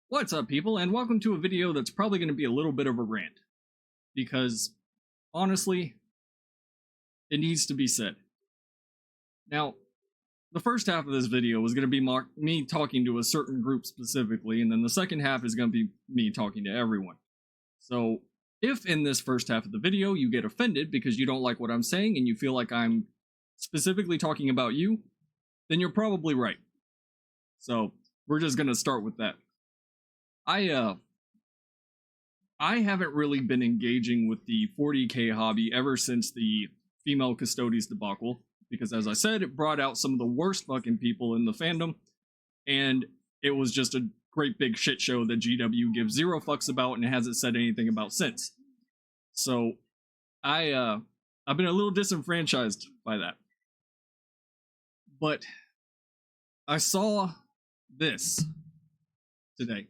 What's up, people, and welcome to a video that's probably going to be a little bit of a rant. Because, honestly, it needs to be said. Now, the first half of this video was going to be me talking to a certain group specifically, and then the second half is going to be me talking to everyone. So, if in this first half of the video you get offended because you don't like what I'm saying and you feel like I'm specifically talking about you, then you're probably right. So, we're just going to start with that. I haven't really been engaging with the 40k hobby ever since the female custodies debacle, because as I said, it brought out some of the worst fucking people in the fandom, and it was just a great big shit show that GW gives zero fucks about and hasn't said anything about since. So, I've been a little disenfranchised by that. But I saw this today.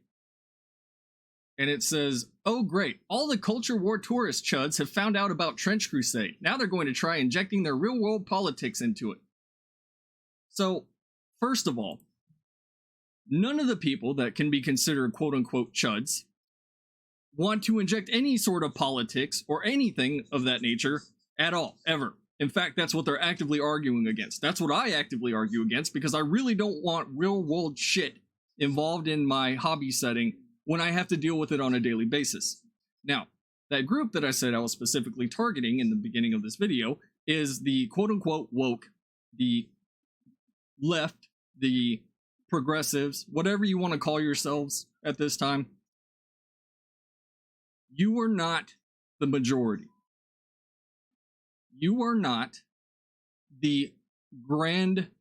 And it says, "Oh great, all the culture war tourist chuds have found out about Trench Crusade. Now they're going to try injecting their real world politics into it." So, first of all, none of the people that can be considered quote unquote chuds want to inject any sort of politics or anything of that nature at all, ever. In fact, that's what they're actively arguing against. That's what I actively argue against, because I really don't want real world shit involved in my hobby setting when I have to deal with it on a daily basis. Now, that group that I said I was specifically targeting in the beginning of this video is the quote-unquote woke, the left, the progressives, whatever you want to call yourselves at this time. You are not the majority. You are not the grand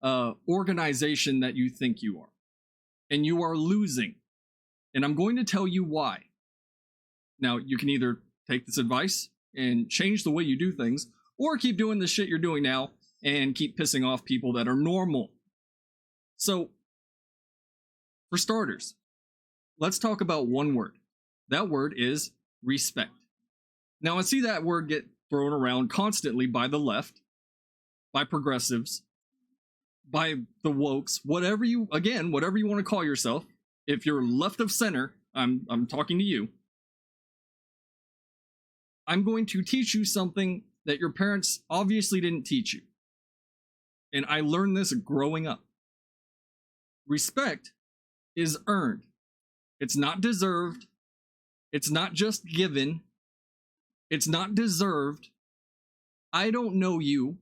organization that you think you are. And you are losing. And I'm going to tell you why. Now, you can either take this advice and change the way you do things, or keep doing the shit you're doing now and keep pissing off people that are normal. So, for starters, let's talk about one word. That word is respect. Now, I see that word get thrown around constantly by the left, by progressives, by the wokes, whatever you want to call yourself. If you're left of center, I'm talking to you. I'm going to teach you something that your parents obviously didn't teach you. And I learned this growing up. Respect is earned. It's not deserved. It's not just given. It's not deserved. I don't know you.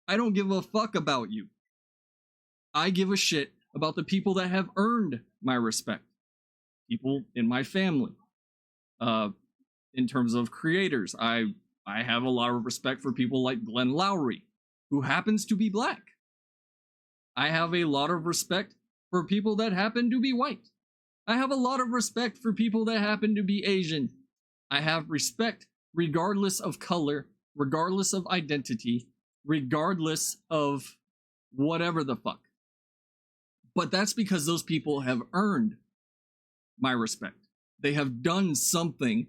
I don't give a fuck about you. I give a shit about the people that have earned my respect. People in my family. In terms of creators, I have a lot of respect for people like Glenn Lowry, who happens to be black. I have a lot of respect for people that happen to be white. I have a lot of respect for people that happen to be Asian. I have respect regardless of color, regardless of identity, regardless of whatever the fuck. But that's because those people have earned my respect. They have done something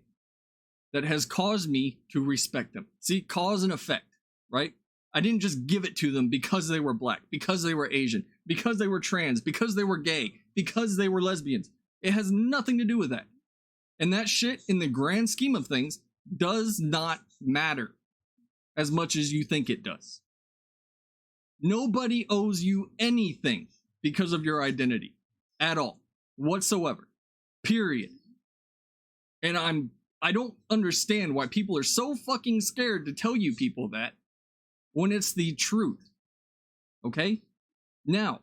that has caused me to respect them. See, cause and effect, right? I didn't just give it to them because they were black, because they were Asian, because they were trans, because they were gay, because they were lesbians. It has nothing to do with that. And that shit, in the grand scheme of things, does not matter as much as you think it does. Nobody owes you anything because of your identity at all, whatsoever, period. And I don't understand why people are so fucking scared to tell you people that when it's the truth. Okay? Now,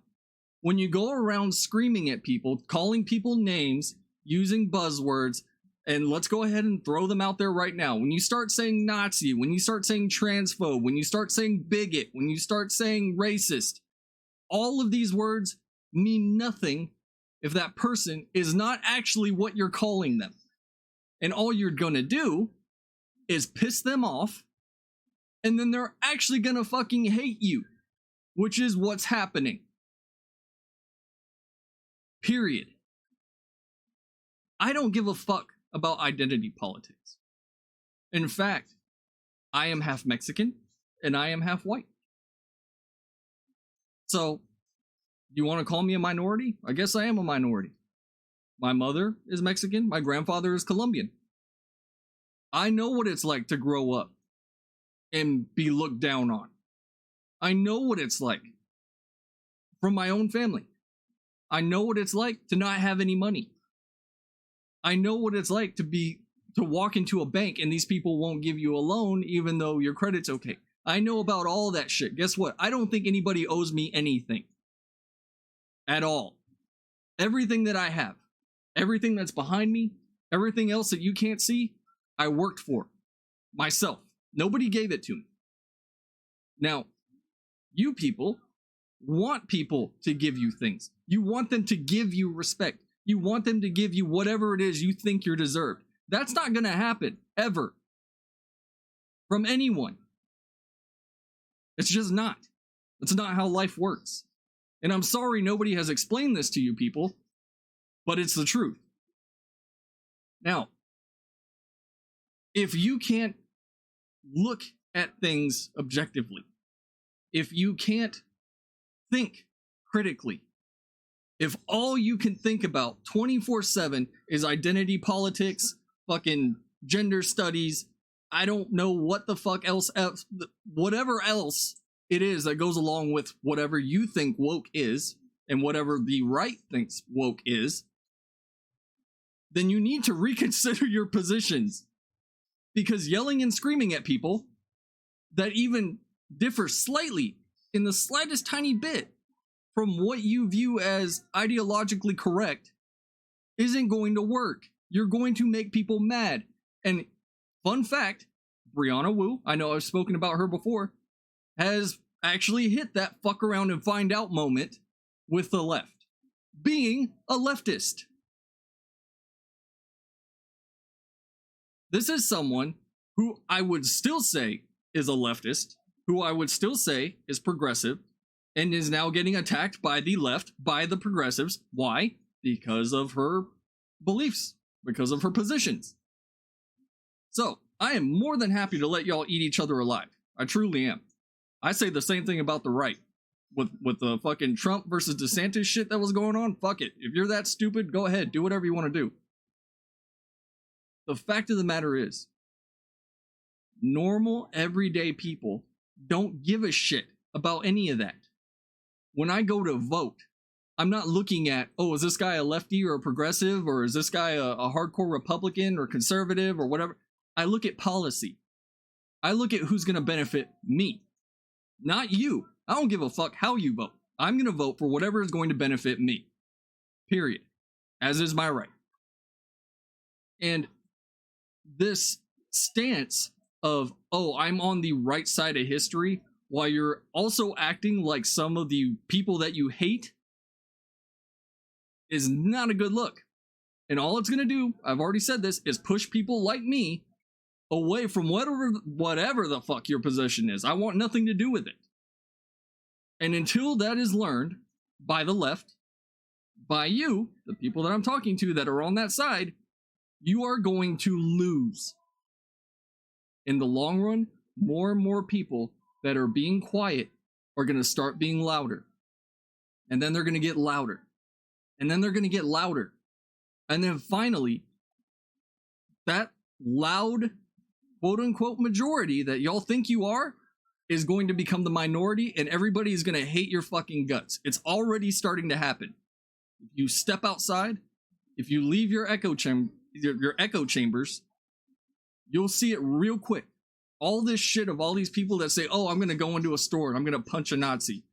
when you go around screaming at people, calling people names, using buzzwords, and let's go ahead and throw them out there right now. When you start saying Nazi, when you start saying transphobe, when you start saying bigot, when you start saying racist, all of these words mean nothing if that person is not actually what you're calling them. And all you're gonna do is piss them off, and then they're actually gonna fucking hate you, which is what's happening. Period. I don't give a fuck about identity politics. In fact, I am half Mexican and I am half white. So, you want to call me a minority? I guess I am a minority. My mother is Mexican. My grandfather is Colombian. I know what it's like to grow up and be looked down on. I know what it's like from my own family. I know what it's like to not have any money. I know what it's like to walk into a bank and these people won't give you a loan even though your credit's okay. I know about all that shit. Guess what? I don't think anybody owes me anything at all. Everything that I have, everything that's behind me, everything else that you can't see, I worked for myself. Nobody gave it to me. Now, you people want people to give you things. You want them to give you respect. You want them to give you whatever it is you think you're deserved. That's not going to happen, ever. From anyone. It's just not. It's not how life works. And I'm sorry nobody has explained this to you people, but it's the truth. Now, if you can't look at things objectively, if you can't think critically, if all you can think about 24/7 is identity politics, fucking gender studies, I don't know what the fuck else, whatever else it is that goes along with whatever you think woke is, and whatever the right thinks woke is, then you need to reconsider your positions. Because yelling and screaming at people that even differ slightly in the slightest tiny bit from what you view as ideologically correct isn't going to work. You're going to make people mad. And fun fact, Brianna Wu, I know I've spoken about her before, has actually hit that fuck around and find out moment with the left. Being a leftist. This is someone who I would still say is a leftist, who I would still say is progressive, and is now getting attacked by the left, by the progressives. Why? Because of her beliefs, because of her positions. So, I am more than happy to let y'all eat each other alive. I truly am. I say the same thing about the right. With the fucking Trump versus DeSantis shit that was going on, fuck it. If you're that stupid, go ahead, do whatever you want to do. The fact of the matter is, normal, everyday people don't give a shit about any of that. When I go to vote, I'm not looking at, oh, is this guy a lefty or a progressive, or is this guy a hardcore Republican or conservative or whatever. I look at policy. I look at who's going to benefit me, not you. I don't give a fuck how you vote. I'm going to vote for whatever is going to benefit me. Period. As is my right. And this stance of, oh, I'm on the right side of history, while you're also acting like some of the people that you hate, is not a good look. And all it's going to do, I've already said this, is push people like me away from whatever the fuck your position is. I want nothing to do with it. And until that is learned by the left, by you, the people that I'm talking to that are on that side, you are going to lose. In the long run, more and more people that are being quiet are going to start being louder. And then they're going to get louder. And then they're going to get louder. And then finally, that loud, quote-unquote majority that y'all think you are is going to become the minority, and everybody is going to hate your fucking guts. It's already starting to happen. If you step outside, if you leave your echo chambers, you'll see it real quick. All this shit of all these people that say, oh, I'm going to go into a store and I'm going to punch a Nazi.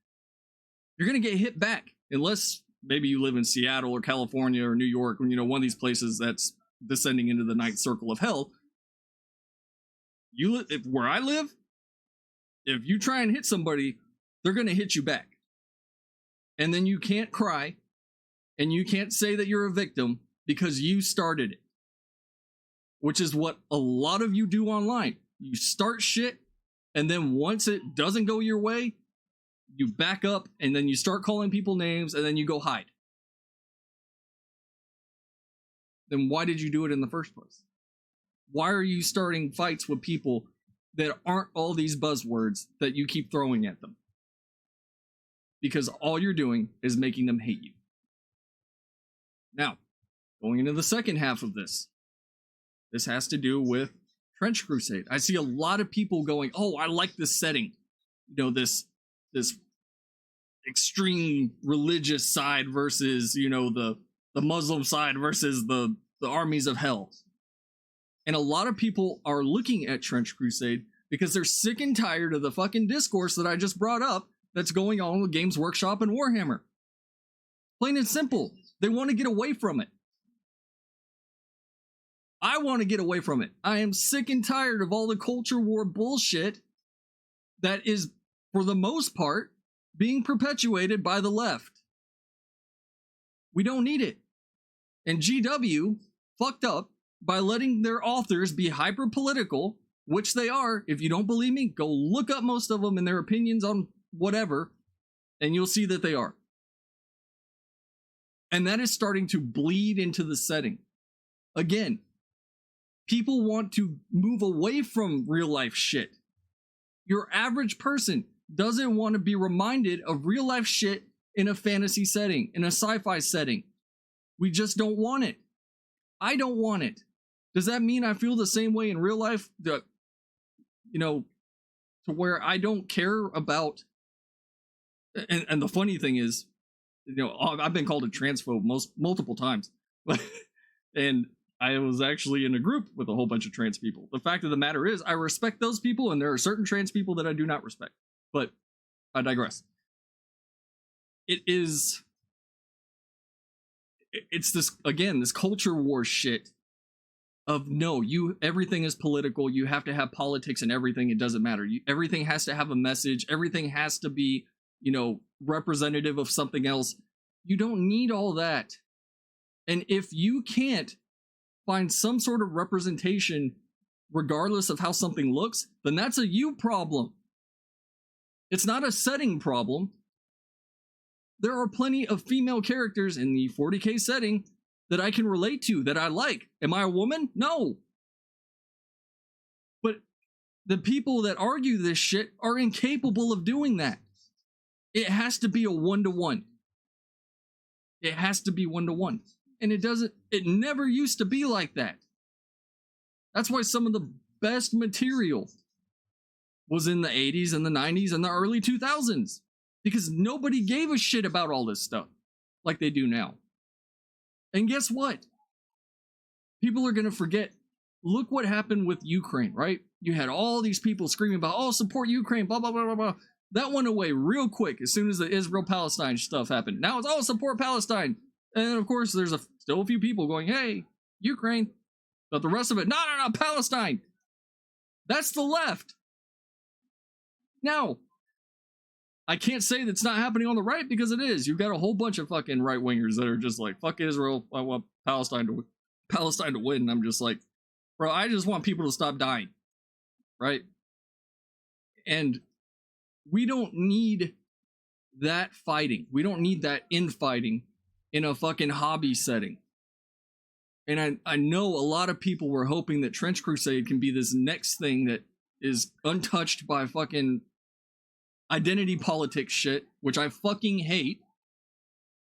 You're going to get hit back, unless maybe you live in Seattle or California or New York, or, one of these places that's descending into the ninth circle of hell. Where I live, if you try and hit somebody, they're going to hit you back. And then you can't cry, and you can't say that you're a victim because you started it. Which is what a lot of you do online. You start shit, and then once it doesn't go your way, you back up, and then you start calling people names, and then you go hide. Then why did you do it in the first place? Why are you starting fights with people that aren't all these buzzwords that you keep throwing at them? Because all you're doing is making them hate you. Now, going into the second half of this. This has to do with Trench Crusade. I see a lot of people going, oh, I like this setting. You know, this extreme religious side versus, you know, the Muslim side versus the armies of hell. And a lot of people are looking at Trench Crusade because they're sick and tired of the fucking discourse that I just brought up that's going on with Games Workshop and Warhammer. Plain and simple. They want to get away from it. I want to get away from it. I am sick and tired of all the culture war bullshit that is, for the most part, being perpetuated by the left. We don't need it. And GW fucked up by letting their authors be hyper political, which they are. If you don't believe me, go look up most of them and their opinions on whatever, and you'll see that they are. And that is starting to bleed into the setting. Again, people want to move away from real life shit. Your average person doesn't want to be reminded of real life shit in a fantasy setting, in a sci-fi setting. We just don't want it. I don't want it. Does that mean I feel the same way in real life? You know, to where I don't care about. And the funny thing is, you know, I've been called a transphobe multiple times, and I was actually in a group with a whole bunch of trans people. The fact of the matter is, I respect those people, and there are certain trans people that I do not respect. But I digress. It's this, again, this culture war shit of no, everything is political. You have to have politics and everything. It doesn't matter. Everything has to have a message. Everything has to be, you know, representative of something else. You don't need all that. And if you can't find some sort of representation, regardless of how something looks, then that's a you problem. It's not a setting problem. There are plenty of female characters in the 40k setting that I can relate to, that I like. Am I a woman? No. But the people that argue this shit are incapable of doing that. It has to be a one-to-one. It has to be one-to-one. And it never used to be like that. That's why some of the best material was in the 80s and the 90s and the early 2000s. Because nobody gave a shit about all this stuff like they do now. And guess what? People are going to forget. Look what happened with Ukraine, right? You had all these people screaming about, oh, support Ukraine, blah, blah, blah, blah, blah. That went away real quick as soon as the Israel-Palestine stuff happened. Now it's, oh, support Palestine. And then, of course, there's still a few people going, hey, Ukraine. But the rest of it, no, Palestine. That's the left. Now, I can't say that's not happening on the right, because it is. You've got a whole bunch of fucking right-wingers that are just like, fuck Israel, I want Palestine to win. And I'm just like, bro, I just want people to stop dying. Right? And we don't need that fighting. We don't need that infighting in a fucking hobby setting. And I know a lot of people were hoping that Trench Crusade can be this next thing that is untouched by fucking identity politics shit, which I fucking hate.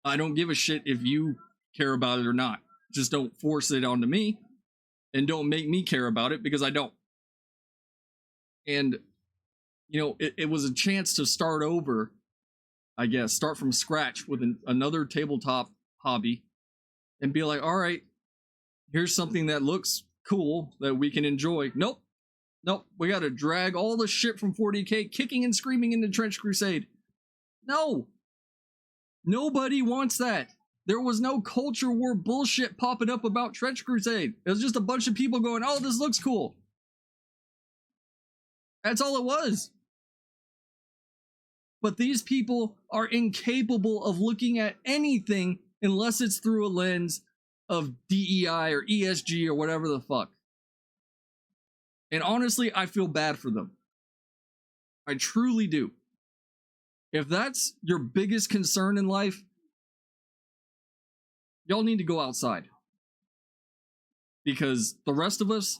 I don't give a shit if you care about it or not. Just don't force it onto me, and don't make me care about it, because I don't. And, you know, it was a chance to start over, I guess, start from scratch with another tabletop hobby and be like, all right, here's something that looks cool that we can enjoy. Nope, we gotta drag all the shit from 40k kicking and screaming into Trench Crusade. No, nobody wants that. There was no culture war bullshit popping up about Trench Crusade. It was just a bunch of people going, oh, this looks cool. That's all it was. But these people are incapable of looking at anything unless it's through a lens of DEI or ESG or whatever the fuck. And honestly, I feel bad for them. I truly do. If that's your biggest concern in life, y'all need to go outside. Because the rest of us,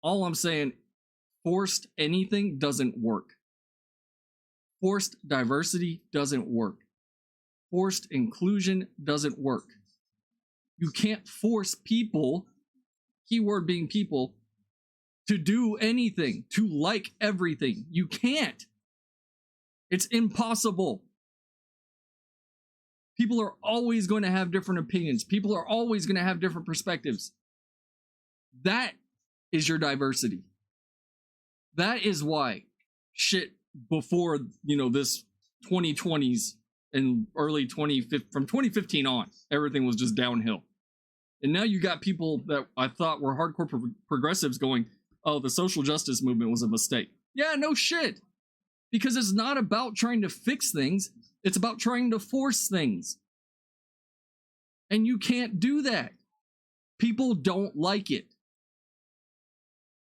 all I'm saying, forced anything doesn't work. Forced diversity doesn't work. Forced inclusion doesn't work. You can't force people, keyword being people, to do anything, to like everything. You can't. It's impossible. People are always going to have different opinions. People are always going to have different perspectives. That is your diversity. That is why shit before, this 2020s and early 2015, from 2015 on, everything was just downhill. And now you got people that I thought were hardcore progressives going, oh, the social justice movement was a mistake. Yeah, no shit. Because it's not about trying to fix things. It's about trying to force things. And you can't do that. People don't like it.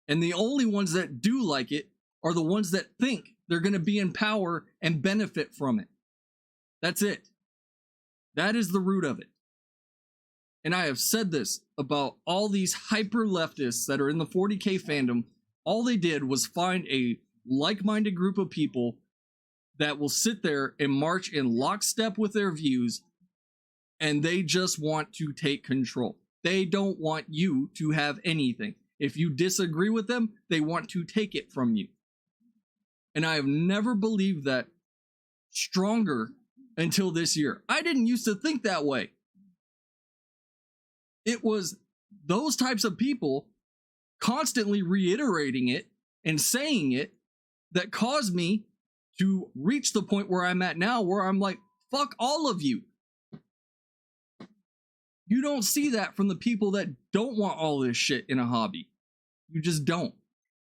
And the only ones that do like it are the ones that think they're going to be in power and benefit from it. That's it. That is the root of it. And I have said this about all these hyper leftists that are in the 40K fandom. All they did was find a like-minded group of people that will sit there and march in lockstep with their views, and they just want to take control. They don't want you to have anything. If you disagree with them, they want to take it from you. And I have never believed that stronger until this year. I didn't used to think that way. It was those types of people constantly reiterating it and saying it that caused me to reach the point where I'm at now, where I'm like, fuck all of you. You don't see that from the people that don't want all this shit in a hobby. You just don't.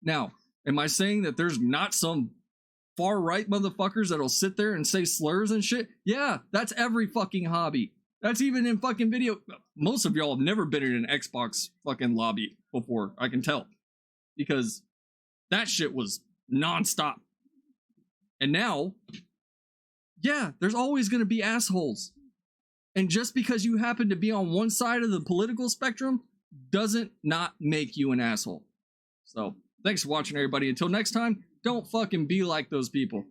Now, am I saying that there's not some far right motherfuckers that'll sit there and say slurs and shit? Yeah, that's every fucking hobby. That's even in fucking video. Most of y'all have never been in an Xbox fucking lobby before, I can tell. Because that shit was nonstop. And now, yeah, there's always going to be assholes. And just because you happen to be on one side of the political spectrum doesn't not make you an asshole. So, thanks for watching, everybody. Until next time, don't fucking be like those people.